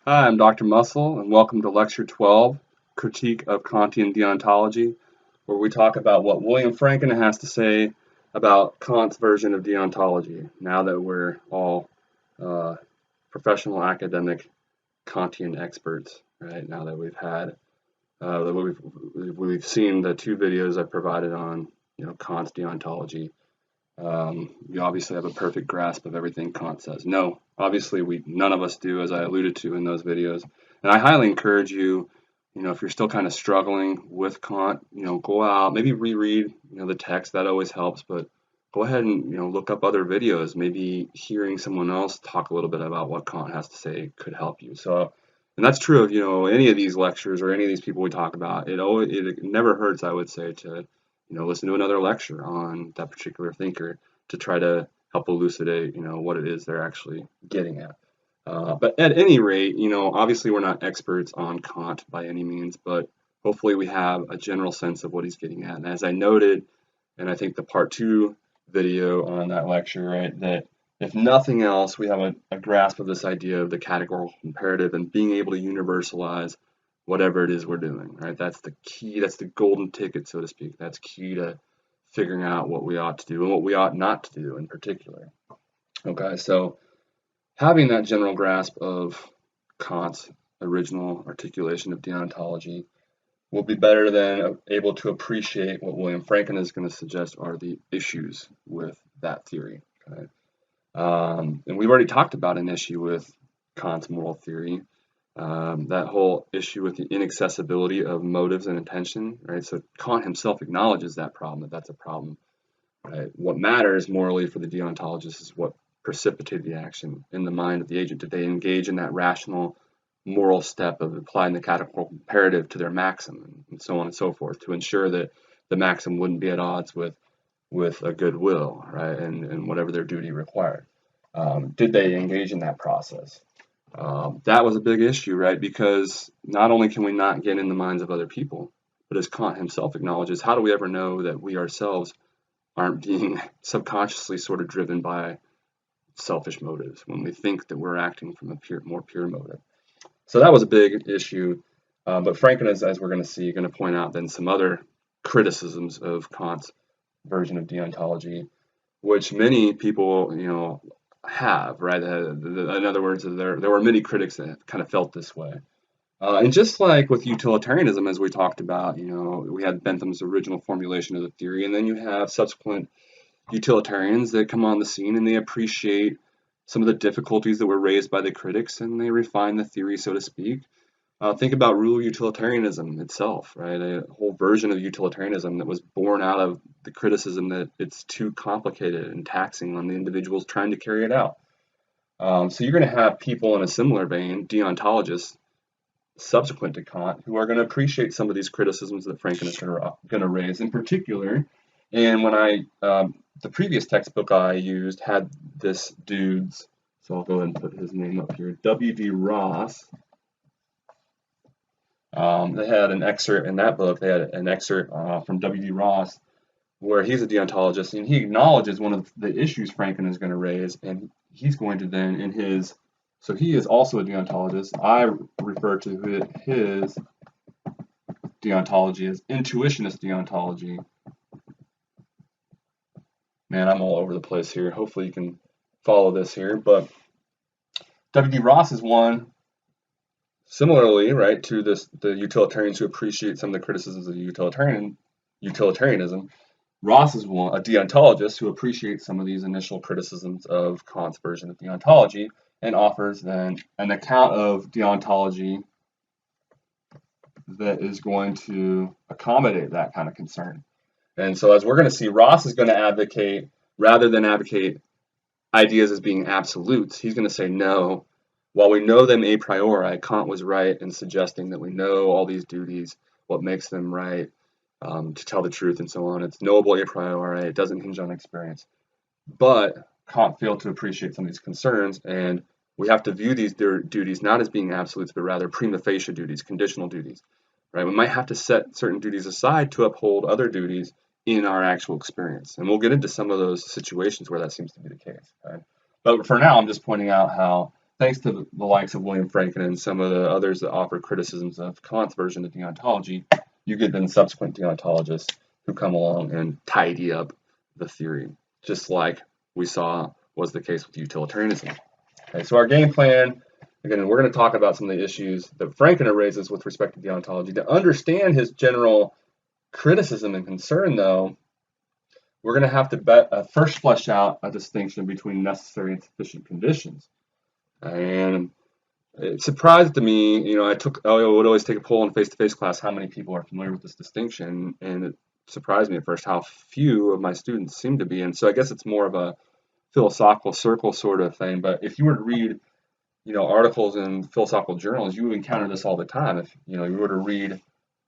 Hi, I'm Dr. Musil, and welcome to Lecture 12, Critique of Kantian Deontology, where we talk about what William Frankena has to say about Kant's version of deontology, now that we're all professional academic Kantian experts, right? Now that we've seen the two videos I provided on, Kant's deontology. You obviously have a perfect grasp of everything Kant says. No, obviously none of us do, as I alluded to in those videos. And I highly encourage you, if you're still kind of struggling with Kant, go out, maybe reread, the text. That always helps. But go ahead and look up other videos. Maybe hearing someone else talk a little bit about what Kant has to say could help you. So, and that's true of any of these lectures or any of these people we talk about. It never hurts, I would say, to listen to another lecture on that particular thinker to try to help elucidate, what it is they're actually getting at. But at any rate, obviously we're not experts on Kant by any means, but hopefully we have a general sense of what he's getting at. And as I noted, and I think the part 2 video on that lecture, right, that if nothing else, we have a grasp of this idea of the categorical imperative and being able to universalize whatever it is we're doing, right? That's the key, that's the golden ticket, so to speak. That's key to figuring out what we ought to do and what we ought not to do in particular. Okay, so having that general grasp of Kant's original articulation of deontology will be better than able to appreciate what William Frankena is going to suggest are the issues with that theory. Okay? And we've already talked about an issue with Kant's moral theory. That whole issue with the inaccessibility of motives and intention, right? So Kant himself acknowledges that problem, that's a problem, right? What matters morally for the deontologist is what precipitated the action in the mind of the agent. Did they engage in that rational moral step of applying the categorical imperative to their maxim, and so on and so forth, to ensure that the maxim wouldn't be at odds with a good will, right? And whatever their duty required. Did they engage in that process? That was a big issue, right? Because not only can we not get in the minds of other people, but as Kant himself acknowledges, how do we ever know that we ourselves aren't being subconsciously sort of driven by selfish motives when we think that we're acting from a more pure motive? So that was a big issue. But Frankena, as we're going to see, going to point out then some other criticisms of Kant's version of deontology, which many people, have, right? In other words, there were many critics that kind of felt this way. And just like with utilitarianism, as we talked about, we had Bentham's original formulation of the theory, and then you have subsequent utilitarians that come on the scene and they appreciate some of the difficulties that were raised by the critics and they refine the theory, so to speak. Think about rule utilitarianism itself, right? A whole version of utilitarianism that was born out of the criticism that it's too complicated and taxing on the individuals trying to carry it out. So you're going to have people in a similar vein, deontologists, subsequent to Kant, who are going to appreciate some of these criticisms that Frankena is going to raise in particular. And when the previous textbook I used had this dude's, so I'll go ahead and put his name up here, W.D. Ross. They had an excerpt in that book. They had an excerpt from W.D. Ross where he's a deontologist, and he acknowledges one of the issues Frankena is going to raise, and he's going to then so he is also a deontologist. I refer to his deontology as intuitionist deontology. Man, I'm all over the place here. Hopefully you can follow this here, but W.D. Ross is one. Similarly, right, to the utilitarians who appreciate some of the criticisms of utilitarianism, Ross is one, a deontologist who appreciates some of these initial criticisms of Kant's version of deontology and offers then an account of deontology that is going to accommodate that kind of concern. And so as we're going to see, Ross is going to advocate, rather than advocate ideas as being absolutes, he's going to say no. While we know them a priori, Kant was right in suggesting that we know all these duties, what makes them right, to tell the truth and so on. It's knowable a priori, it doesn't hinge on experience. But Kant failed to appreciate some of these concerns, and we have to view these duties not as being absolutes, but rather prima facie duties, conditional duties. Right? We might have to set certain duties aside to uphold other duties in our actual experience. And we'll get into some of those situations where that seems to be the case. Right? But for now, I'm just pointing out how thanks to the likes of William Frankena and some of the others that offer criticisms of Kant's version of deontology, you get then subsequent deontologists who come along and tidy up the theory, just like we saw was the case with utilitarianism. Okay, so our game plan, again, we're going to talk about some of the issues that Frankena raises with respect to deontology. To understand his general criticism and concern, though, we're going to have to first flesh out a distinction between necessary and sufficient conditions. And it surprised me, I would always take a poll in face-to-face class how many people are familiar with this distinction, and it surprised me at first how few of my students seem to be. And so I guess it's more of a philosophical circle sort of thing. But if you were to read, articles in philosophical journals, you would encounter this all the time. If you were to read,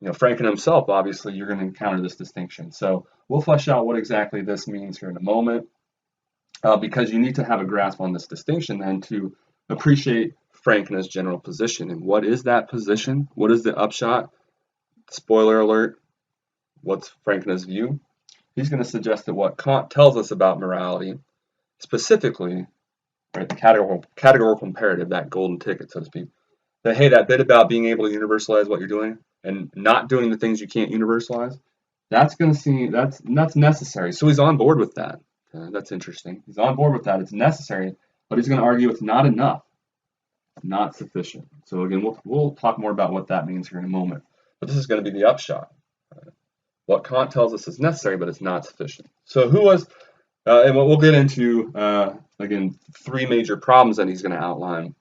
Franken himself, obviously you're going to encounter this distinction. So we'll flesh out what exactly this means here in a moment, because you need to have a grasp on this distinction then to appreciate Frankena's general position. And what is that position? What is the upshot? Spoiler alert, what's Frankena's view? He's going to suggest that what Kant tells us about morality, specifically, right, the categorical imperative, that golden ticket, so to speak, that, hey, that bit about being able to universalize what you're doing and not doing the things you can't universalize, that's necessary. So he's on board with that. That's interesting. He's on board with that. It's necessary, but he's going to argue it's not enough, not sufficient. So again, we'll talk more about what that means here in a moment. But this is going to be the upshot. What Kant tells us is necessary, but it's not sufficient. So who was, and we'll get into, again, three major problems that he's going to outline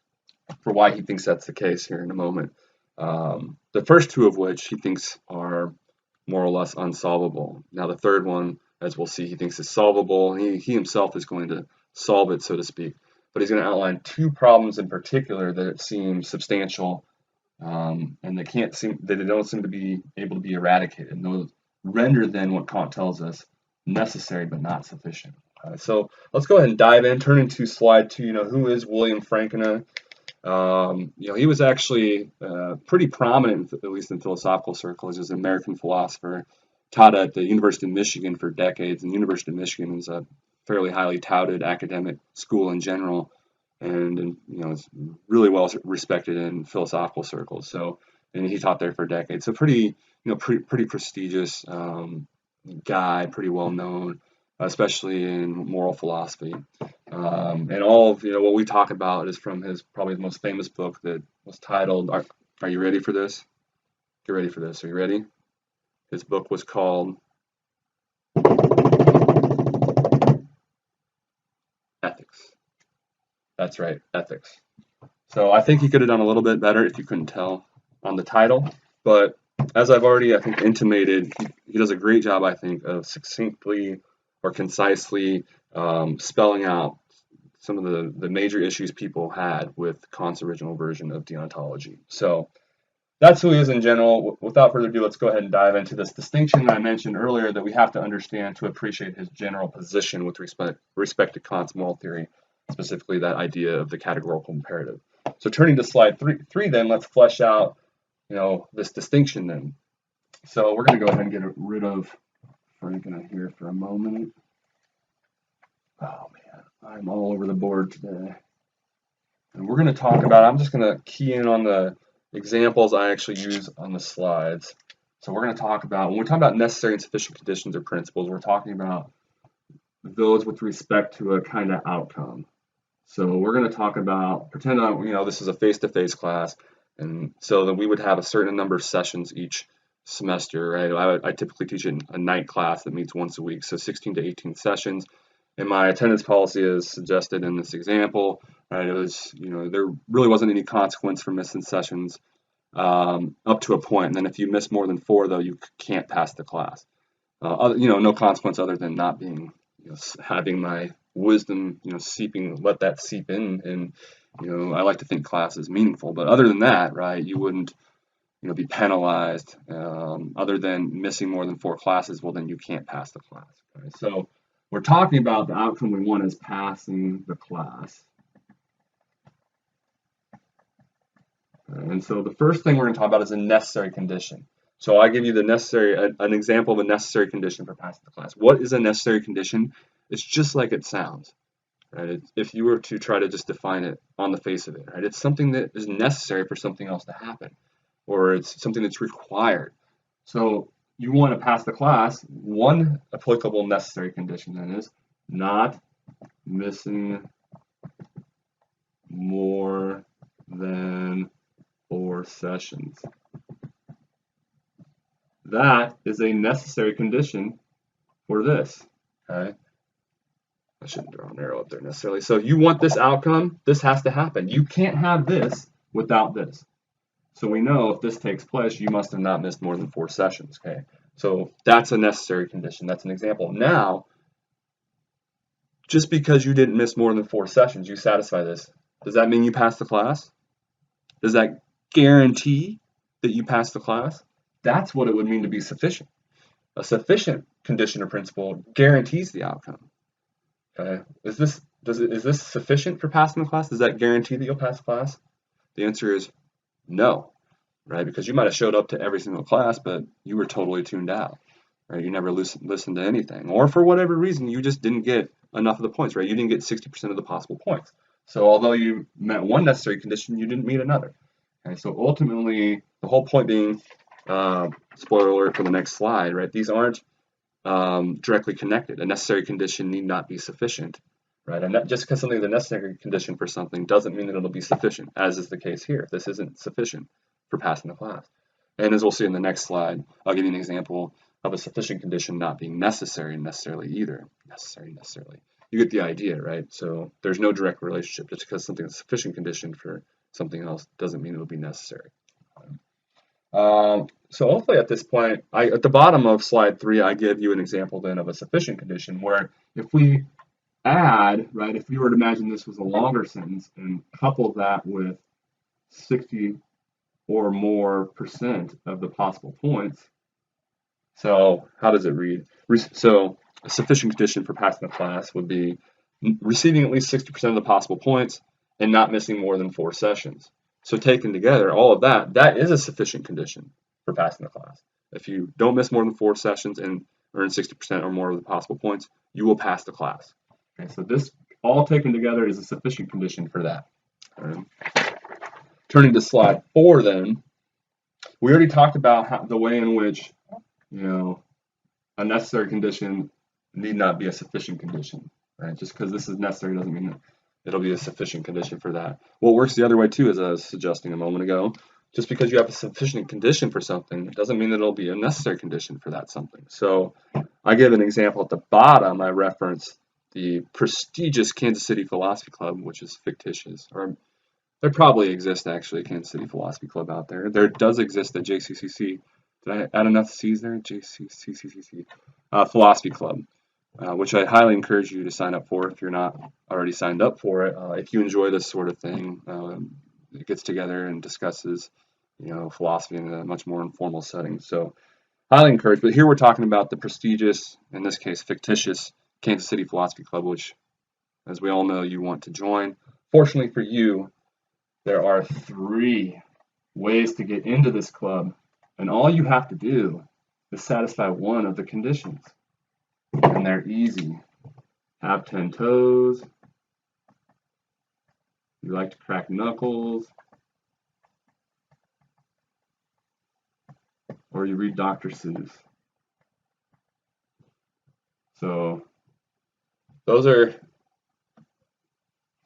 for why he thinks that's the case here in a moment. The first two of which he thinks are more or less unsolvable. Now the third one, as we'll see, he thinks is solvable. He himself is going to solve it, so to speak. But he's going to outline two problems in particular that seem substantial, and they don't seem to be able to be eradicated. And those render then what Kant tells us necessary but not sufficient. So let's go ahead and dive in. Turn into slide 2. Who is William Frankena? He was actually pretty prominent, at least in philosophical circles, as an American philosopher, taught at the University of Michigan for decades. And the University of Michigan is a fairly highly touted academic school in general, and it's really well respected in philosophical circles. So, and he taught there for decades. So pretty prestigious guy, pretty well known, especially in moral philosophy. And all of what we talk about is from probably his most famous book that was titled, are you ready for this? Get ready for this. Are you ready? His book was called Ethics. That's right, Ethics. So I think he could have done a little bit better if you couldn't tell on the title. But as I've already, I think, intimated, he does a great job, I think, of succinctly or concisely spelling out some of the major issues people had with Kant's original version of deontology. So that's who he is in general. Without further ado, let's go ahead and dive into this distinction that I mentioned earlier that we have to understand to appreciate his general position with respect to Kant's moral theory, specifically that idea of the categorical imperative. So turning to slide 3 then, let's flesh out this distinction then. So we're going to go ahead and get rid of Frankena here for a moment. Oh man, I'm all over the board today. And we're going to talk about, I'm just going to key in on the examples I actually use on the slides. So we're going to talk about, when we talk about necessary and sufficient conditions or principles, we're talking about those with respect to a kind of outcome. So we're going to talk about, pretend this is a face-to-face class, and so that we would have a certain number of sessions each semester, right? I typically teach in a night class that meets once a week, so 16 to 18 sessions. And my attendance policy is suggested in this example, right? It was, there really wasn't any consequence for missing sessions up to a point. And then if you miss more than 4, though, you can't pass the class. No consequence other than not being, having my wisdom, let that seep in. And, I like to think class is meaningful. But other than that, right, you wouldn't, be penalized. Other than missing more than 4 classes, well, then you can't pass the class. Okay? So we're talking about the outcome we want is passing the class. And so the first thing we're going to talk about is a necessary condition. So I give you an example of a necessary condition for passing the class. What is a necessary condition? It's just like it sounds. right? If you were to try to just define it on the face of it, right? It's something that is necessary for something else to happen, or it's something that's required. So you want to pass the class, one applicable necessary condition then is not missing more than 4 sessions. That is a necessary condition for this, okay? I shouldn't draw an arrow up there necessarily. So if you want this outcome, this has to happen. You can't have this without this. So we know if this takes place, you must have not missed more than 4 sessions, okay? So that's a necessary condition. That's an example. Now, just because you didn't miss more than 4 sessions, you satisfy this. Does that mean you pass the class? Does that guarantee that you pass the class? That's what it would mean to be sufficient. A sufficient condition or principle guarantees the outcome. Okay, is this sufficient for passing the class? Does that guarantee that you'll pass the class? The answer is no, right? Because you might have showed up to every single class, but you were totally tuned out, right? You never listened to anything, or for whatever reason, you just didn't get enough of the points, right? You didn't get 60% of the possible points. So although you met one necessary condition, you didn't meet another. Okay, so ultimately, the whole point being, spoiler alert for the next slide, right? These aren't directly connected. A necessary condition need not be sufficient, right? And that, just because something is a necessary condition for something doesn't mean that it'll be sufficient, as is the case here. This isn't sufficient for passing the class. And as we'll see in the next slide, I'll give you an example of a sufficient condition not being necessary necessarily either. Necessarily. You get the idea, right? So there's no direct relationship. Just because something is a sufficient condition for something else doesn't mean it will be necessary. So hopefully at this point, at the bottom of slide 3, I give you an example then of a sufficient condition where if we add, right, if we were to imagine this was a longer sentence and couple that with 60 or more % of the possible points. So how does it read? So a sufficient condition for passing the class would be receiving at least 60% of the possible points and not missing more than 4 sessions. So taken together, all of that is a sufficient condition for passing the class. If you don't miss more than 4 sessions and earn 60% or more of the possible points, you will pass the class. Okay, so this all taken together is a sufficient condition for that. Turning to slide 4 then, we already talked about the way in which, a necessary condition need not be a sufficient condition, right? Just because this is necessary doesn't mean that it'll be a sufficient condition for that. Well, it works the other way too, as I was suggesting a moment ago. Just because you have a sufficient condition for something doesn't mean that it'll be a necessary condition for that something. So I give an example at the bottom. I reference the prestigious Kansas City Philosophy Club, which is fictitious, or there probably exists actually a Kansas City Philosophy Club out there. There does exist a j.c.c.c. Did I add enough C's there? j.c.c.c. Philosophy Club. Which I highly encourage you to sign up for if you're not already signed up for it. If you enjoy this sort of thing, it gets together and discusses, philosophy in a much more informal setting. So, highly encouraged. But here we're talking about the prestigious, in this case, fictitious Kansas City Philosophy Club, which, as we all know, you want to join. Fortunately for you, there are 3 ways to get into this club, and all you have to do is satisfy one of the conditions. And they're easy. Have 10 toes. You like to crack knuckles. Or you read Dr. Seuss. So those are,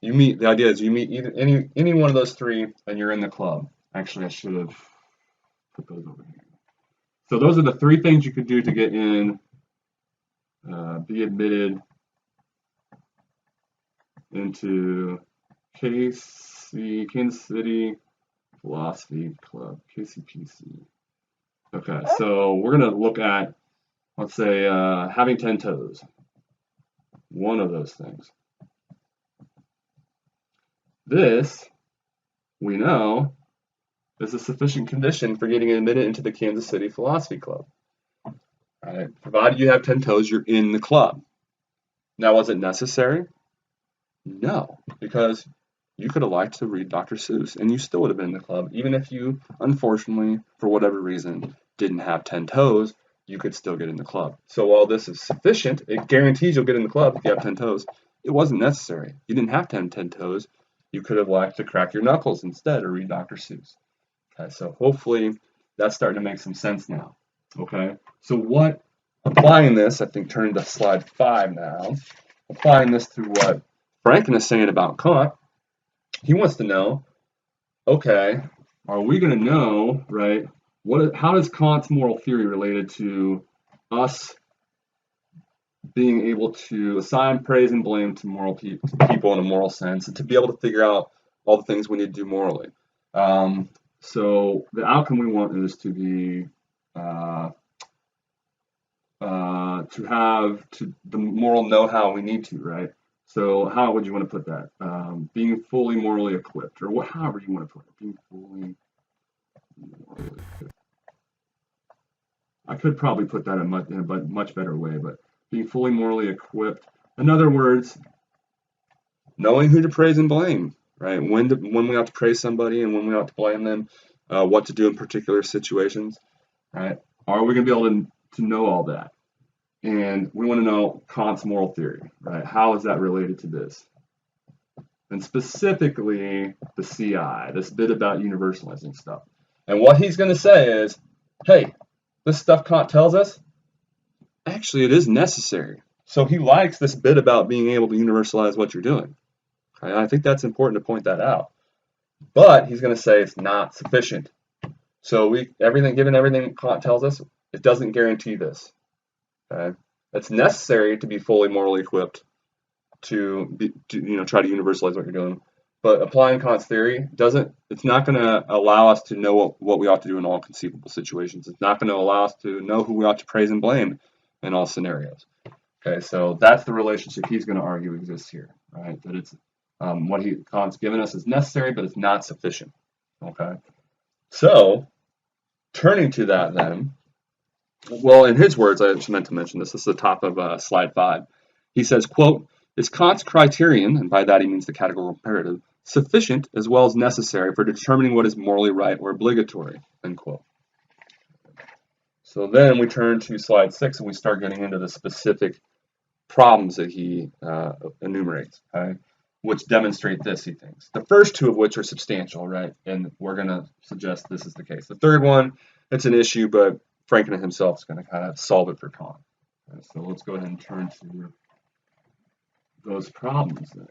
the idea is you meet either any one of those 3 and you're in the club. Actually, I should have put those over here. So those are the 3 things you could do to get in. Be admitted into Kansas City Philosophy Club, KCPC. Okay, so we're going to look at, let's say, having 10 toes. One of those things. This, we know, is a sufficient condition for getting admitted into the Kansas City Philosophy Club. Right. Provided you have 10 toes, you're in the club. Now, was it necessary? No, because you could have liked to read Dr. Seuss, and you still would have been in the club. Even if you, unfortunately, for whatever reason, didn't have 10 toes, you could still get in the club. So while this is sufficient, it guarantees you'll get in the club if you have 10 toes. It wasn't necessary. You didn't have to have 10 toes. You could have liked to crack your knuckles instead or read Dr. Seuss. Okay, so hopefully that's starting to make some sense now. Okay, so what, applying this, I think turning to slide 5 now, applying this to what Frankena is saying about Kant, he wants to know, okay, are we going to know, right, how does Kant's moral theory related to us being able to assign praise and blame to moral people in a moral sense, and to be able to figure out all the things we need to do morally? So the outcome we want is to be the moral know-how we need to, right? So how would you want to put that? Being fully morally equipped, or however you want to put it. Being fully morally equipped. I could probably put that in a much better way, but being fully morally equipped. In other words, knowing who to praise and blame, right? When we ought to praise somebody and when we ought to blame them, what to do in particular situations, right? Are we going to be able to know all that? And we want to know Kant's moral theory, right? How is that related to this? And specifically the CI, this bit about universalizing stuff. And what he's going to say is, hey, this stuff Kant tells us, actually it is necessary. So he likes this bit about being able to universalize what you're doing. Okay? I think that's important to point that out. But he's going to say it's not sufficient. So given everything Kant tells us, it doesn't guarantee this. Okay? It's necessary to be fully morally equipped to try to universalize what you're doing. But applying Kant's theory it's not going to allow us to know what we ought to do in all conceivable situations. It's not going to allow us to know who we ought to praise and blame in all scenarios. Okay, so that's the relationship he's going to argue exists here, right? That it's what Kant's given us is necessary, but it's not sufficient. Okay, so turning to that then, well, in his words, I just meant to mention this. This is the top of slide 5. He says, quote, "Is Kant's criterion," and by that he means the categorical imperative, "sufficient as well as necessary for determining what is morally right or obligatory," end quote. So then we turn to slide 6 and we start getting into the specific problems that he enumerates, okay, which demonstrate this, he thinks. The first two of which are substantial, right? And we're going to suggest this is the case. The third one, it's an issue, but Frankena himself is going to kind of solve it for Kant. Okay, so let's go ahead and turn to those problems then.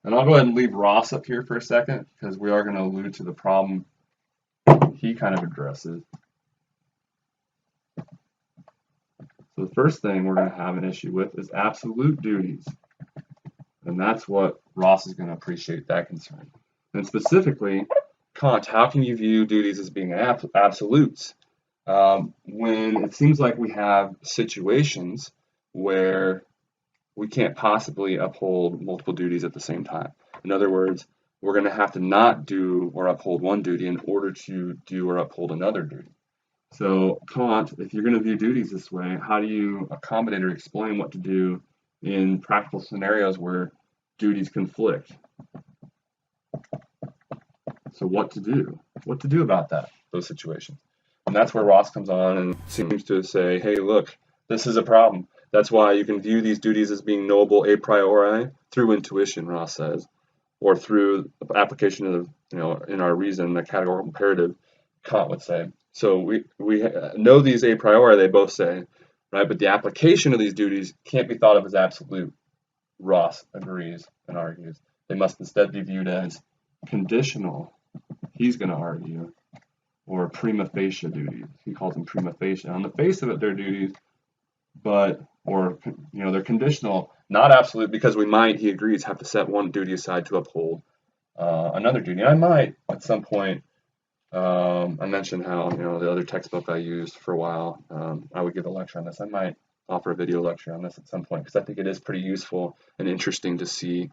And I'll go ahead and leave Ross up here for a second because we are going to allude to the problem he kind of addresses. So the first thing we're going to have an issue with is absolute duties. And that's what Ross is going to appreciate, that concern. And specifically, Kant, how can you view duties as being absolutes when it seems like we have situations where we can't possibly uphold multiple duties at the same time? In other words, we're going to have to not do or uphold one duty in order to do or uphold another duty. So Kant, if you're going to view duties this way, how do you accommodate or explain what to do in practical scenarios where duties conflict? So what to do about those situations? And that's where Ross comes on and seems to say, hey, look, this is a problem. That's why you can view these duties as being knowable a priori through intuition, Ross says, or through application of, in our reason, the categorical imperative, Kant would say. So we know these a priori, they both say, right? But the application of these duties can't be thought of as absolute. Ross agrees and argues. They must instead be viewed as conditional, he's going to argue, or prima facie duties. He calls them prima facie. On the face of it, they're duties, they're conditional, not absolute, because we might, he agrees, have to set one duty aside to uphold another duty. I might, at some point, I mentioned how, the other textbook I used for a while, I would give a lecture on this. I might offer a video lecture on this at some point because I think it is pretty useful and interesting to see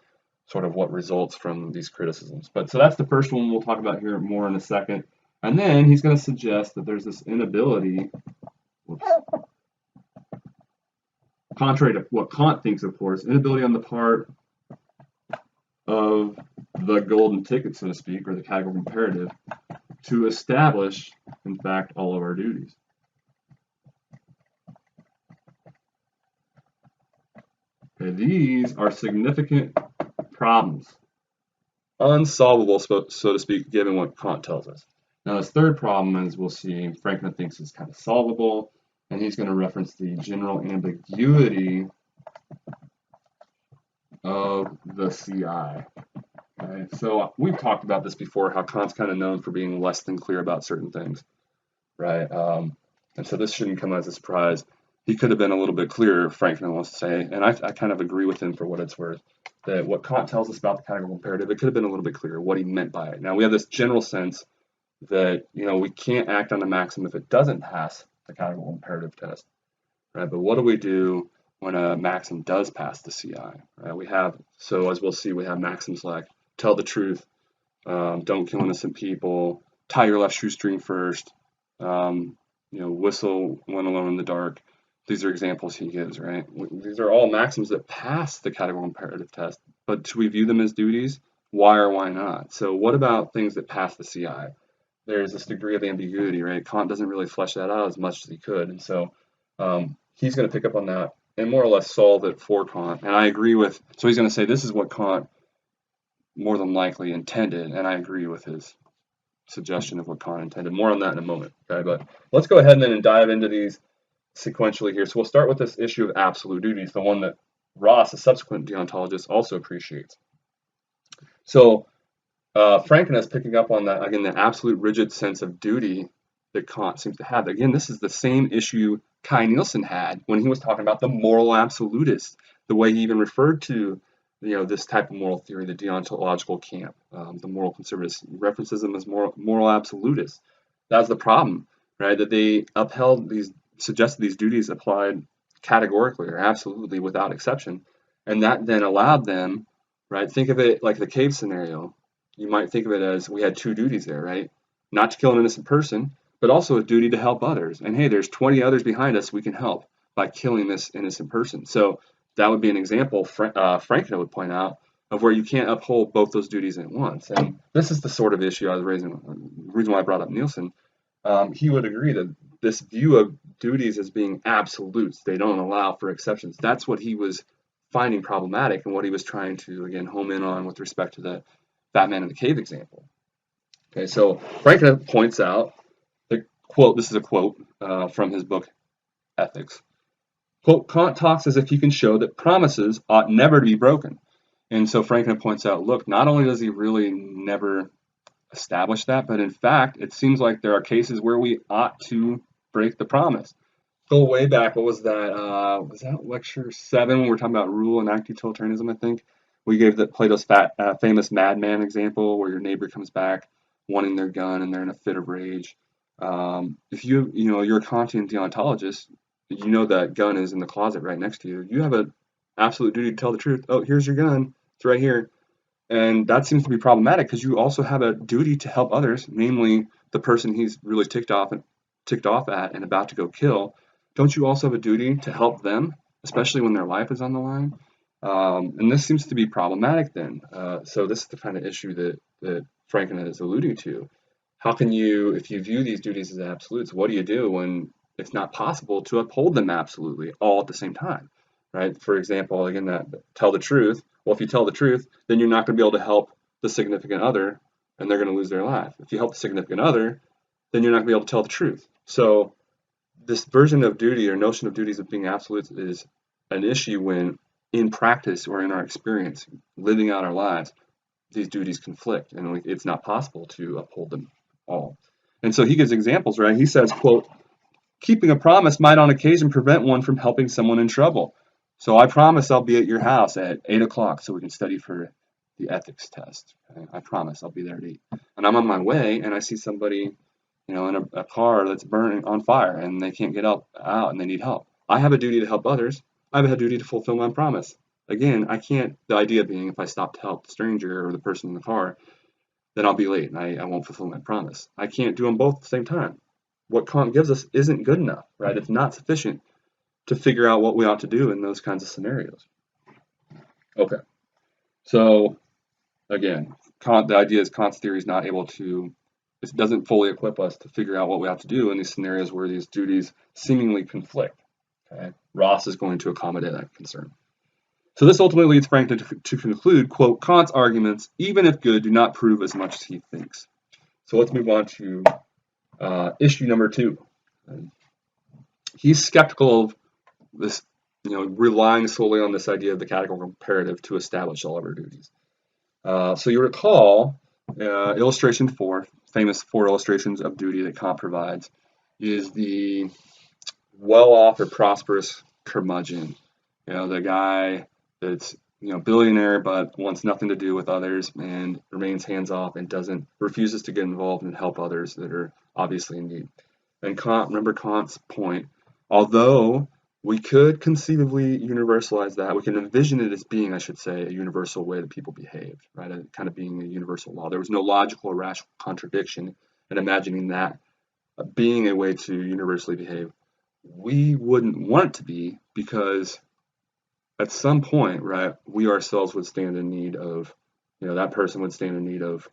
sort of what results from these criticisms. But so that's the first one we'll talk about here more in a second. And then he's going to suggest that there's this inability, contrary to what Kant thinks, of course, inability on the part of the golden ticket, so to speak, or the categorical imperative, to establish, in fact, all of our duties. Okay, these are significant problems, unsolvable, so to speak, given what Kant tells us. Now, this third problem, as we'll see, Frankena thinks is kind of solvable, and he's going to reference the general ambiguity of the CI. Okay, so we've talked about this before, how Kant's kind of known for being less than clear about certain things, right? And so this shouldn't come as a surprise. He could have been a little bit clearer, Frankena wants to say, and I kind of agree with him for what it's worth, that what Kant tells us about the categorical imperative, it could have been a little bit clearer what he meant by it. Now, we have this general sense that, we can't act on a maxim if it doesn't pass the categorical imperative test, right? But what do we do when a maxim does pass the CI, right? So as we'll see, we have maxims like tell the truth, don't kill innocent people, tie your left shoestring first, whistle when alone in the dark. These are examples he gives, right? These are all maxims that pass the categorical imperative test, but should we view them as duties? Why or why not? So what about things that pass the CI? There's this degree of ambiguity, right? Kant doesn't really flesh that out as much as he could, and so he's going to pick up on that and more or less solve it for Kant. And I agree with, so he's going to say this is what Kant more than likely intended, and I agree with his suggestion of what Kant intended. More on that in a moment, okay? But let's go ahead then and dive into these sequentially here. So we'll start with this issue of absolute duties, the one that Ross, a subsequent deontologist, also appreciates. So Frankena is picking up on that, again, the absolute rigid sense of duty that Kant seems to have. Again, this is the same issue Kai Nielsen had when he was talking about the moral absolutist, the way he even referred to this type of moral theory, the deontological camp, the moral conservatives, references them as moral absolutists. That's the problem, right? That they suggested these duties applied categorically or absolutely without exception, and that then allowed them, right? Think of it like the cave scenario. You might think of it as we had two duties there, right? Not to kill an innocent person, but also a duty to help others. And hey, there's 20 others behind us we can help by killing this innocent person. So that would be an example, Frankena would point out, of where you can't uphold both those duties at once. And this is the sort of issue I was raising, the reason why I brought up Nielsen. He would agree that this view of duties as being absolutes, they don't allow for exceptions. That's what he was finding problematic and what he was trying to, again, home in on with respect to the Fat Man in the Cave example. Okay, so Frankena points out the quote, this is a quote from his book, Ethics. Quote, Kant talks as if he can show that promises ought never to be broken. And so Frankena points out, look, not only does he really never establish that, but in fact, it seems like there are cases where we ought to break the promise. Go way back, what was that? Was that lecture 7 when we were talking about rule and act utilitarianism, I think? We gave Plato's famous madman example where your neighbor comes back wanting their gun and they're in a fit of rage. If you're a Kantian deontologist, you know that gun is in the closet right next to you. You have an absolute duty to tell the truth. Oh, here's your gun. It's right here. And that seems to be problematic because you also have a duty to help others, namely the person he's really ticked off at and about to go kill. Don't you also have a duty to help them, especially when their life is on the line? And this seems to be problematic then. So this is the kind of issue that Frankena is alluding to. How can you, if you view these duties as absolutes, what do you do when it's not possible to uphold them absolutely all at the same time, right? For example, again, that tell the truth. Well, if you tell the truth, then you're not going to be able to help the significant other, and they're going to lose their life. If you help the significant other, then you're not going to be able to tell the truth. So this version of duty or notion of duties of being absolutes is an issue when, in practice or in our experience, living out our lives, these duties conflict, and it's not possible to uphold them all. And so he gives examples, right? He says, quote, keeping a promise might on occasion prevent one from helping someone in trouble. So I promise I'll be at your house at 8 o'clock so we can study for the ethics test. Okay? I promise I'll be there at 8. And I'm on my way and I see somebody, in a car that's burning on fire and they can't get out and they need help. I have a duty to help others. I have a duty to fulfill my promise. Again, I can't, the idea being if I stop to help the stranger or the person in the car, then I'll be late and I won't fulfill my promise. I can't do them both at the same time. What Kant gives us isn't good enough, right? It's not sufficient to figure out what we ought to do in those kinds of scenarios. Okay, so again, the idea is Kant's theory is not able to, it doesn't fully equip us to figure out what we have to do in these scenarios where these duties seemingly conflict. Okay, Ross is going to accommodate that concern. So this ultimately leads Frankena to conclude, quote, Kant's arguments, even if good, do not prove as much as he thinks. So let's move on to issue number 2. He's skeptical of this, relying solely on this idea of the categorical imperative to establish all of our duties. So you recall illustration 4, famous 4 illustrations of duty that Kant provides, is the well-off or prosperous curmudgeon. The guy that's billionaire but wants nothing to do with others and remains hands-off and refuses to get involved and help others that are obviously in need. And remember Kant's point, although we could conceivably universalize that, we can envision it as being, I should say, a universal way that people behave, right? Kind of being a universal law. There was no logical or rational contradiction in imagining that being a way to universally behave. We wouldn't want it to be, because at some point, right, we ourselves would stand in need of, that person would stand in need of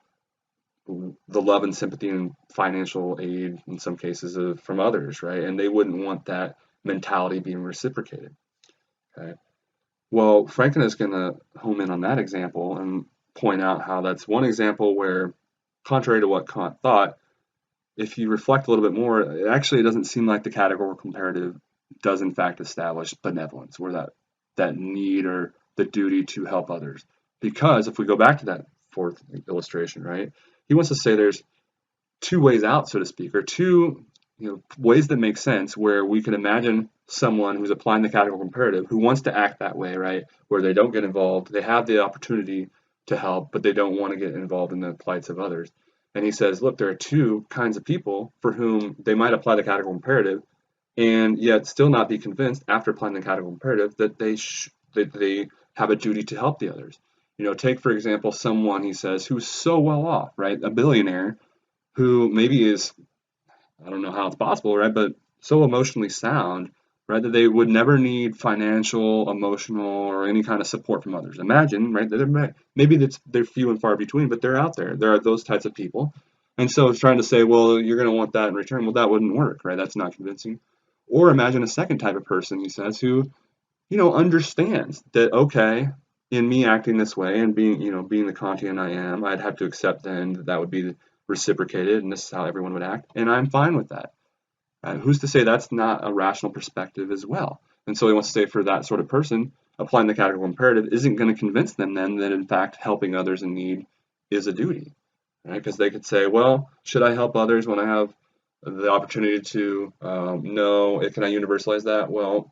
the love and sympathy and financial aid in some cases from others, right? And they wouldn't want that mentality being reciprocated. Okay. Well, Frankena is going to home in on that example and point out how that's one example where, contrary to what Kant thought, if you reflect a little bit more, it doesn't seem like the categorical imperative does in fact establish benevolence, or that need or the duty to help others. Because if we go back to that 4th illustration, right, he wants to say there's 2 ways out, so to speak, or 2 ways that make sense where we can imagine someone who's applying the categorical imperative who wants to act that way, right, where they don't get involved, they have the opportunity to help, but they don't want to get involved in the plights of others. And he says, look, there are 2 kinds of people for whom they might apply the categorical imperative and yet still not be convinced after applying the categorical imperative that they have a duty to help the others. Take, for example, someone, he says, who's so well off, right, a billionaire who maybe is, I don't know how it's possible, right, but so emotionally sound, right, that they would never need financial, emotional, or any kind of support from others. Imagine, right, maybe they're few and far between, but they're out there. There are those types of people. And so it's trying to say, well, you're going to want that in return. Well, that wouldn't work, right? That's not convincing. Or imagine a second type of person, he says, who, understands that, okay, in me acting this way and being the Kantian I am, I'd have to accept then that would be reciprocated, and this is how everyone would act, and I'm fine with that. Who's to say that's not a rational perspective as well? And so he wants to say, for that sort of person, applying the categorical imperative isn't going to convince them then that in fact helping others in need is a duty, right? Because they could say, well, should I help others when I have the opportunity to? No. Can I universalize that? Well,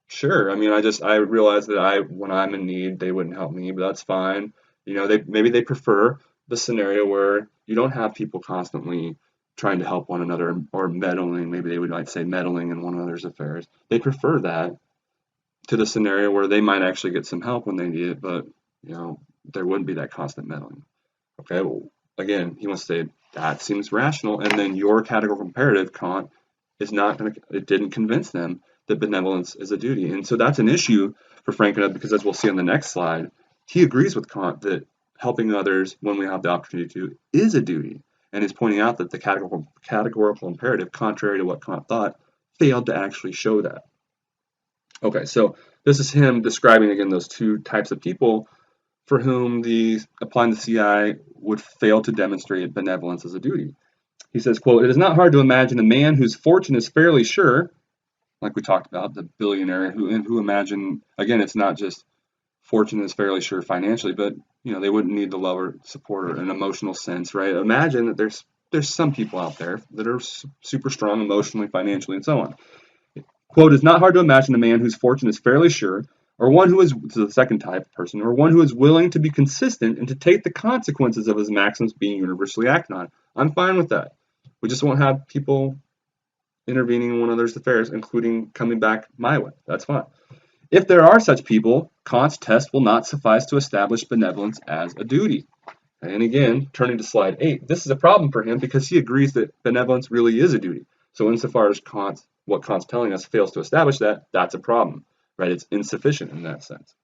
sure. I mean, I realize that when I'm in need, they wouldn't help me, but that's fine. Maybe they prefer the scenario where you don't have people constantly trying to help one another or meddling. Maybe they might say meddling in one another's affairs. They prefer that to the scenario where they might actually get some help when they need it, but there wouldn't be that constant meddling. Okay. Well, again, he wants to say that seems rational, and then your categorical imperative, Kant, it didn't convince them that benevolence is a duty. And so that's an issue for Frankena, because as we'll see on the next slide, he agrees with Kant that helping others when we have the opportunity to is a duty, and is pointing out that the categorical imperative, contrary to what Kant thought, failed to actually show that. Okay, so this is him describing again those 2 types of people for whom applying the CI would fail to demonstrate benevolence as a duty. He says, quote, "It is not hard to imagine a man whose fortune is fairly sure," like we talked about, the billionaire who imagine, again, it's not just fortune is fairly sure financially, but they wouldn't need the love or support or an emotional sense, right? Imagine that there's some people out there that are super strong emotionally, financially, and so on. Quote, "It's not hard to imagine a man whose fortune is fairly sure, or one who is," the second type of person, "or one who is willing to be consistent and to take the consequences of his maxims being universally acted on." I'm fine with that. We just won't have people intervening in one another's affairs, including coming back my way. That's fine. If there are such people, Kant's test will not suffice to establish benevolence as a duty. And again, turning to slide 8, this is a problem for him because he agrees that benevolence really is a duty. So insofar as what Kant's telling us fails to establish that, that's a problem, right? It's insufficient in that sense.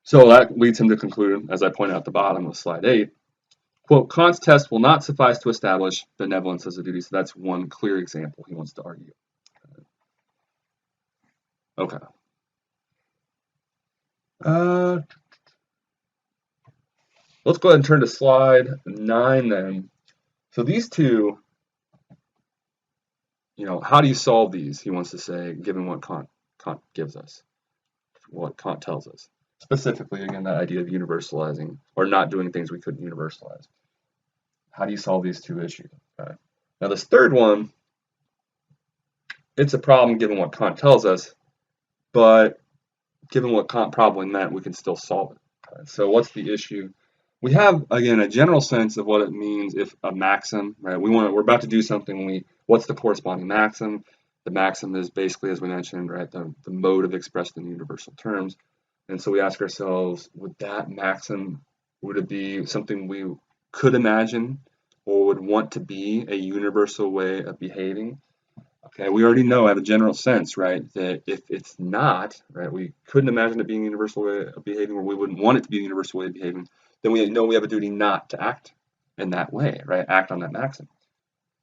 So that leads him to conclude, as I point out at the bottom of slide 8, quote, "Kant's test will not suffice to establish benevolence as a duty." So that's one clear example he wants to argue. Okay. Let's go ahead and turn to slide 9 then. So these two, how do you solve these? He wants to say, given what Kant gives us, what Kant tells us. Specifically, again, that idea of universalizing or not doing things we couldn't universalize. How do you solve these two issues? Okay. Now this third one, it's a problem given what Kant tells us, but given what Kant probably meant, we can still solve it. Okay. So what's the issue? We have, again, a general sense of what it means if a maxim, right? We're about to do something. What's the corresponding maxim? The maxim is basically, as we mentioned, right, the mode of expressed in universal terms. And so we ask ourselves, would that maxim, would it be something we could imagine or would want to be a universal way of behaving? Okay, we already know, I have a general sense, right, that if it's not, right, we couldn't imagine it being a universal way of behaving, or we wouldn't want it to be a universal way of behaving, then we know we have a duty not to act in that way, right, act on that maxim.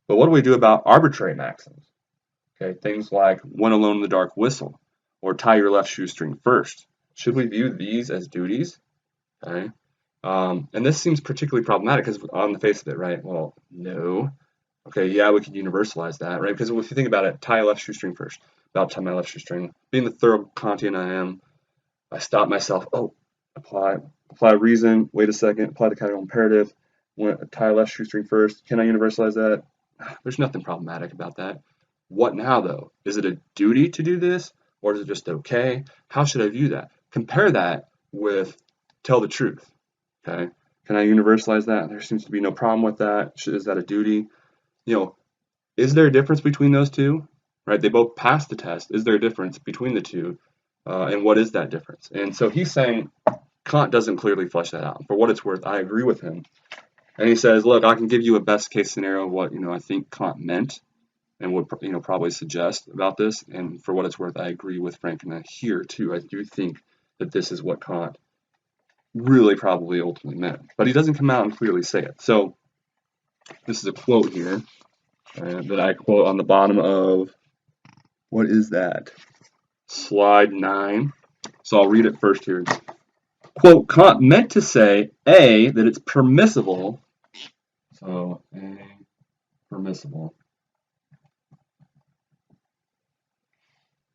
But what do we do about arbitrary maxims? Okay, things like when alone in the dark whistle, or tie your left shoestring first. Should we view these as duties? Okay, and this seems particularly problematic because on the face of it, right, well, no. Okay, yeah, we could universalize that, right? Because if you think about it, tie a left shoestring first. About to tie my left shoestring. Being the thorough Kantian I am, I stop myself. Oh, apply reason. Wait a second. Apply the categorical imperative. Tie left shoestring first. Can I universalize that? There's nothing problematic about that. What now, though? Is it a duty to do this, or is it just okay? How should I view that? Compare that with tell the truth. Okay, can I universalize that? There seems to be no problem with that. Is that a duty? Is there a difference between those two? Right, they both pass the test. Is there a difference between the two? And what is that difference? And so he's saying Kant doesn't clearly flesh that out. For what it's worth, I agree with him. And he says, look, I can give you a best case scenario of what I think Kant meant and would probably suggest about this. And for what it's worth, I agree with Frankena here too. I do think that this is what Kant really probably ultimately meant. But he doesn't come out and clearly say it. So this is a quote here. That I quote on the bottom of, what is that? Slide 9. So I'll read it first here. Quote, Kant meant to say, A, that it's permissible. So, A, permissible.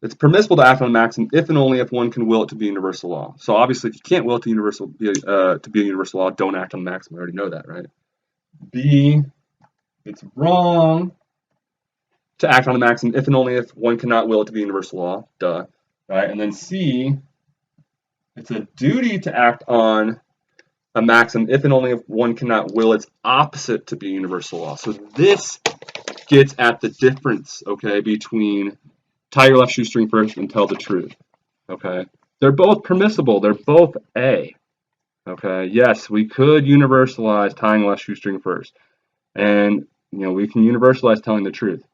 It's permissible to act on a maxim if and only if one can will it to be universal law. So obviously, if you can't will it to be a universal law, don't act on the maxim. We already know that, right? B, it's wrong to act on a maxim if and only if one cannot will it to be universal law. Duh. Right? And then C, it's a duty to act on a maxim if and only if one cannot will its opposite to be universal law. So this gets at the difference, okay, between tie your left shoestring first and tell the truth. Okay? They're both permissible. They're both A. Okay? Yes, we could universalize tying left shoestring first. And, we can universalize telling the truth.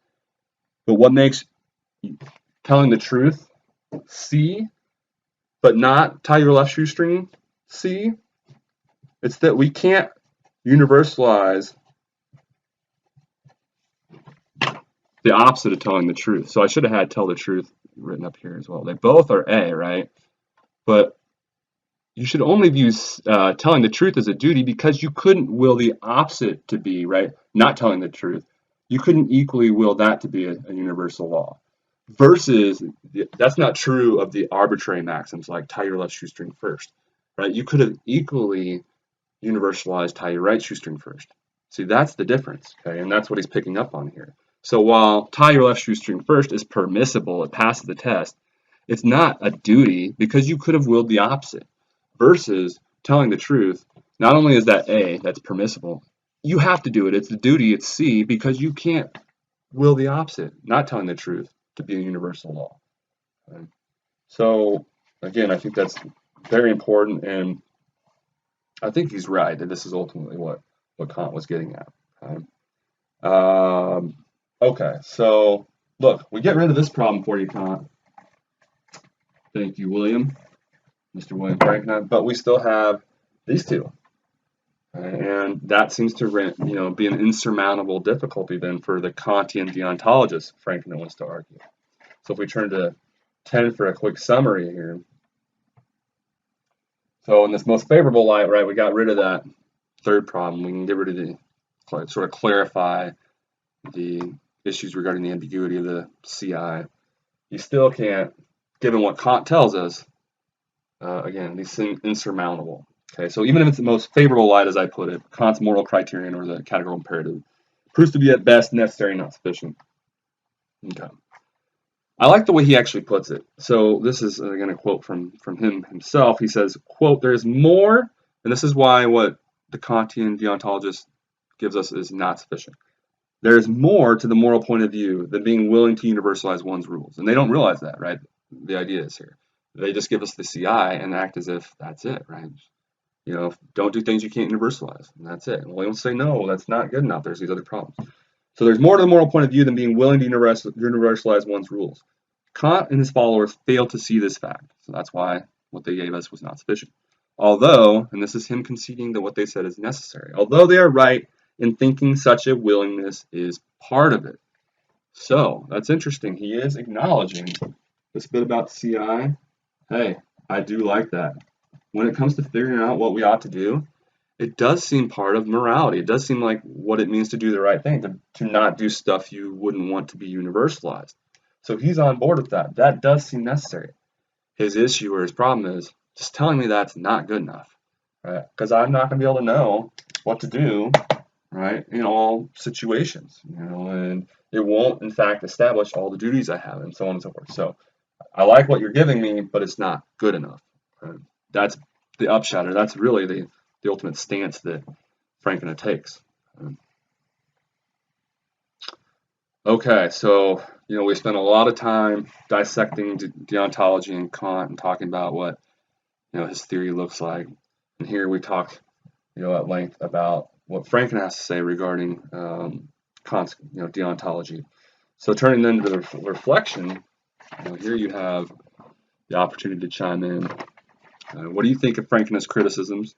But what makes telling the truth C, but not tie your left shoestring C? It's that we can't universalize the opposite of telling the truth. So I should have had tell the truth written up here as well. They both are A, right? But you should only view telling the truth as a duty because you couldn't will the opposite to be, right? Not telling the truth. You couldn't equally will that to be a universal law. Versus, that's not true of the arbitrary maxims like tie your left shoestring first, right? You could have equally universalized tie your right shoestring first. See, that's the difference, okay? And that's what he's picking up on here. So while tie your left shoestring first is permissible, it passes the test, it's not a duty because you could have willed the opposite. Versus telling the truth, not only is that A, that's permissible, you have to do it. It's a duty, it's C, because you can't will the opposite, not telling the truth, to be a universal law. Okay. So again, I think that's very important, and I think he's right that this is ultimately what Kant was getting at. Okay, okay, so look, we get rid of this problem for you, Kant. Thank you, William, Mr. William Frankena, but we still have these two. And that seems to be an insurmountable difficulty then for the Kantian deontologist, Frankena wants to argue. So if we turn to 10 for a quick summary here, So in this most favorable light, right, we got rid of that third problem. We can get rid of the, sort of clarify the issues regarding the ambiguity of the CI. You still can't, given what Kant tells us, again, these things insurmountable. Okay, so even if it's the most favorable light, as I put it, Kant's moral criterion or the categorical imperative proves to be at best necessary, not sufficient. Okay. I like the way he actually puts it. So this is, again, a quote from him himself. He says, quote, "There's more," and this is why what the Kantian deontologist gives us is not sufficient. "There's more to the moral point of view than being willing to universalize one's rules." And they don't realize that, right? The idea is here. They just give us the CI and act as if that's it, right? You know, don't do things you can't universalize, and that's it. And we'll say, no, that's not good enough. There's these other problems. So there's more to the moral point of view than being willing to universalize one's rules. Kant and his followers failed to see this fact, so that's why what they gave us was not sufficient. Although, and this is him conceding that what they said is necessary, although they are right in thinking such a willingness is part of it. So that's interesting. He is acknowledging this bit about CI. Hey, I do like that. When it comes to figuring out what we ought to do, it does seem part of morality. It does seem like what it means to do the right thing, to not do stuff you wouldn't want to be universalized. So he's on board with that. That does seem necessary. His issue or his problem is just telling me that's not good enough, right? Because I'm not going to be able to know what to do, right, in all situations, you know, and it won't, in fact, establish all the duties I have, and so on and so forth. So I like what you're giving me, but it's not good enough. Right? That's the upshot, or that's really the ultimate stance that Frankena takes. Okay, so you know we spent a lot of time dissecting deontology and Kant and talking about what his theory looks like, and here we talk at length about what Frankena has to say regarding Kant's deontology. So turning then to the reflection, here you have the opportunity to chime in. What do you think of Frankena's criticisms?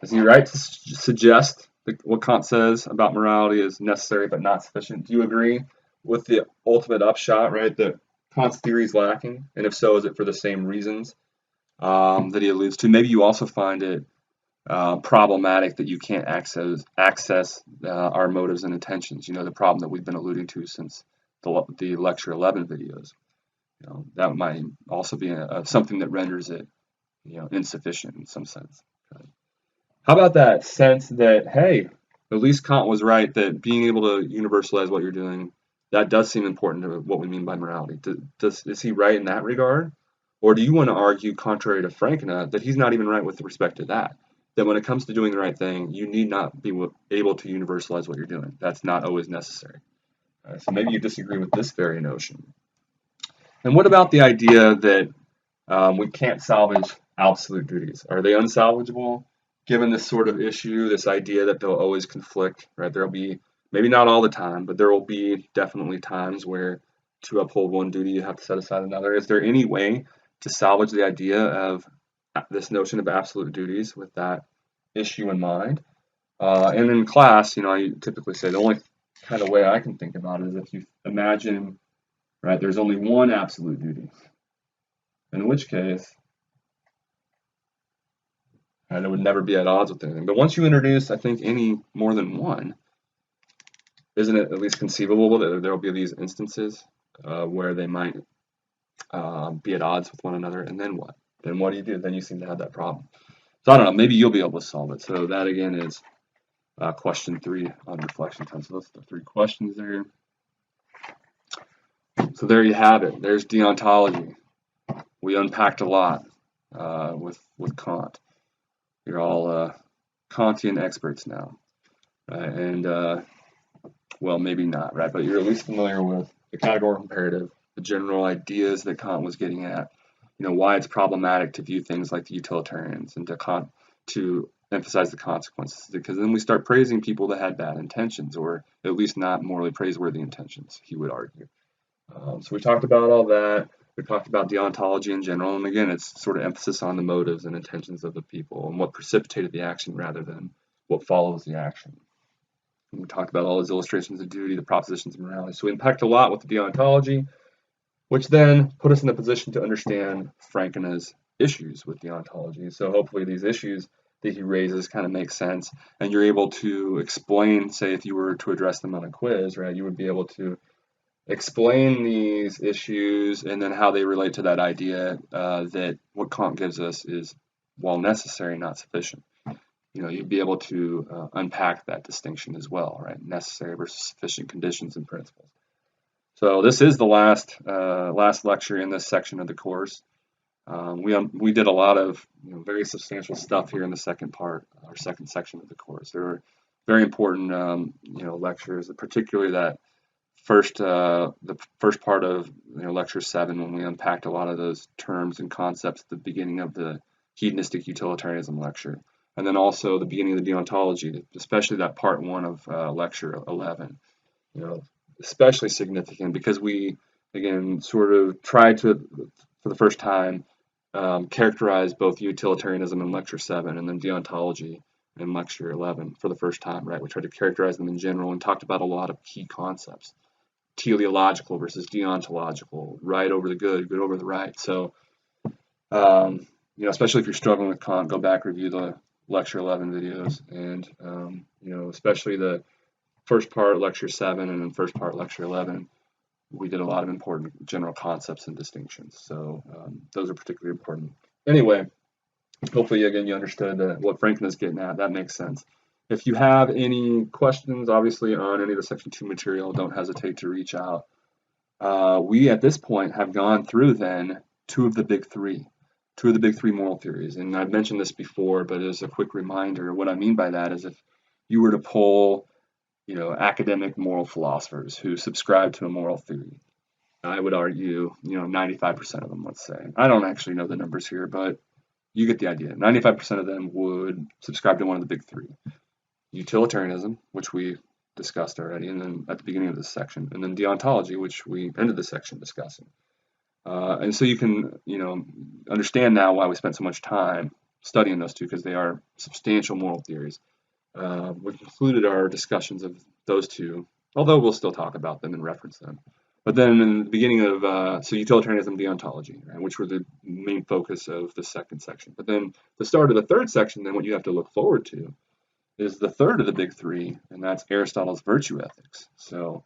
Is he right to suggest that what Kant says about morality is necessary but not sufficient? Do you agree with the ultimate upshot, right, that Kant's theory is lacking? And if so, is it for the same reasons that he alludes to? Maybe you also find it problematic that you can't access our motives and intentions. The problem that we've been alluding to since the Lecture 11 videos. That might also be something that renders it insufficient in some sense. How about that sense that, hey, at least Kant was right that being able to universalize what you're doing, that does seem important to what we mean by morality. Is he right in that regard? Or do you want to argue, contrary to Frankena, that he's not even right with respect to that? That when it comes to doing the right thing, you need not be able to universalize what you're doing. That's not always necessary. So maybe you disagree with this very notion. And what about the idea that we can't salvage absolute duties? Are they unsalvageable? Given this sort of issue, this idea that they'll always conflict, right? There'll be, maybe not all the time, but there will be definitely times where to uphold one duty, you have to set aside another. Is there any way to salvage the idea of this notion of absolute duties with that issue in mind? And in class, I typically say the only kind of way I can think about it is if you imagine, right, there's only one absolute duty, in which case, and it would never be at odds with anything. But once you introduce, I think, any more than one, isn't it at least conceivable that there will be these instances where they might be at odds with one another? And then what? Then what do you do? Then you seem to have that problem. So I don't know. Maybe you'll be able to solve it. So that, again, is question 3 on reflection time. So those are the 3 questions there. So there you have it. There's deontology. We unpacked a lot with Kant. You're all Kantian experts now, right? And well, maybe not, right? But you're at least familiar with the categorical imperative, the general ideas that Kant was getting at. Why it's problematic to view things like the utilitarians and to emphasize the consequences, because then we start praising people that had bad intentions, or at least not morally praiseworthy intentions, he would argue. So we talked about all that. We talked about deontology in general, and again, it's sort of emphasis on the motives and intentions of the people and what precipitated the action rather than what follows the action. And we talked about all those illustrations of duty, the propositions of morality. So we unpacked a lot with the deontology, which then put us in a position to understand Frankena's issues with deontology. So hopefully these issues that he raises kind of make sense, and you're able to explain, say if you were to address them on a quiz, right, you would be able to explain these issues and then how they relate to that idea that what Kant gives us is, while necessary, not sufficient. You'd be able to unpack that distinction as well, right? Necessary versus sufficient conditions and principles. So this is the last lecture in this section of the course. We did a lot of very substantial stuff here in the second part, or second section of the course. There were very important lectures, particularly that the first part of lecture 7, when we unpacked a lot of those terms and concepts at the beginning of the hedonistic utilitarianism lecture, and then also the beginning of the deontology, especially that part 1 of lecture 11. Especially significant because we again sort of tried to, for the first time, characterize both utilitarianism in lecture 7 and then deontology in lecture 11 for the first time, right? We tried to characterize them in general and talked about a lot of key concepts. Teleological versus deontological, right over the good, good over the right. So, especially if you're struggling with Kant, go back, review the lecture 11 videos, and, especially the first part, lecture 7, and then first part, lecture 11, we did a lot of important general concepts and distinctions. So those are particularly important. Anyway, hopefully, again, you understood what Frankena is getting at. That makes sense. If you have any questions, obviously, on any of the Section 2 material, don't hesitate to reach out. We, at this point, have gone through, then, two of the big three moral theories. And I've mentioned this before, but as a quick reminder, what I mean by that is if you were to poll academic moral philosophers who subscribe to a moral theory, I would argue, 95% of them, let's say. I don't actually know the numbers here, but you get the idea. 95% of them would subscribe to one of the big three. Utilitarianism, which we discussed already, and then at the beginning of this section, and then deontology, which we ended the section discussing. And so you can, understand now why we spent so much time studying those two, because they are substantial moral theories. We've concluded our discussions of those two, although we'll still talk about them and reference them. But then in the beginning of, so utilitarianism, deontology, right, which were the main focus of the second section. But then the start of the third section, then what you have to look forward to is the third of the big three, and that's Aristotle's virtue ethics. So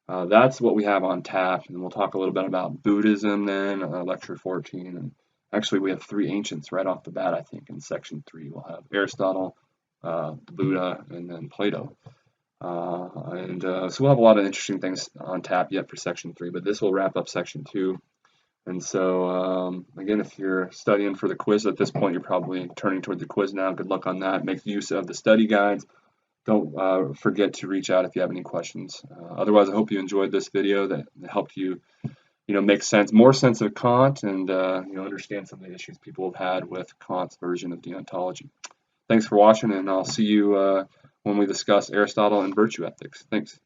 that's what we have on tap, and we'll talk a little bit about Buddhism then, lecture 14. And actually we have three ancients right off the bat, I think, in section 3. We'll have Aristotle, the Buddha, and then Plato. So we'll have a lot of interesting things on tap yet for section 3, but this will wrap up section 2. And so, again, if you're studying for the quiz at this point, you're probably turning toward the quiz now. Good luck on that. Make use of the study guides. Don't forget to reach out if you have any questions. Otherwise, I hope you enjoyed this video that helped you, make more sense of Kant and, understand some of the issues people have had with Kant's version of deontology. Thanks for watching, and I'll see you when we discuss Aristotle and virtue ethics. Thanks.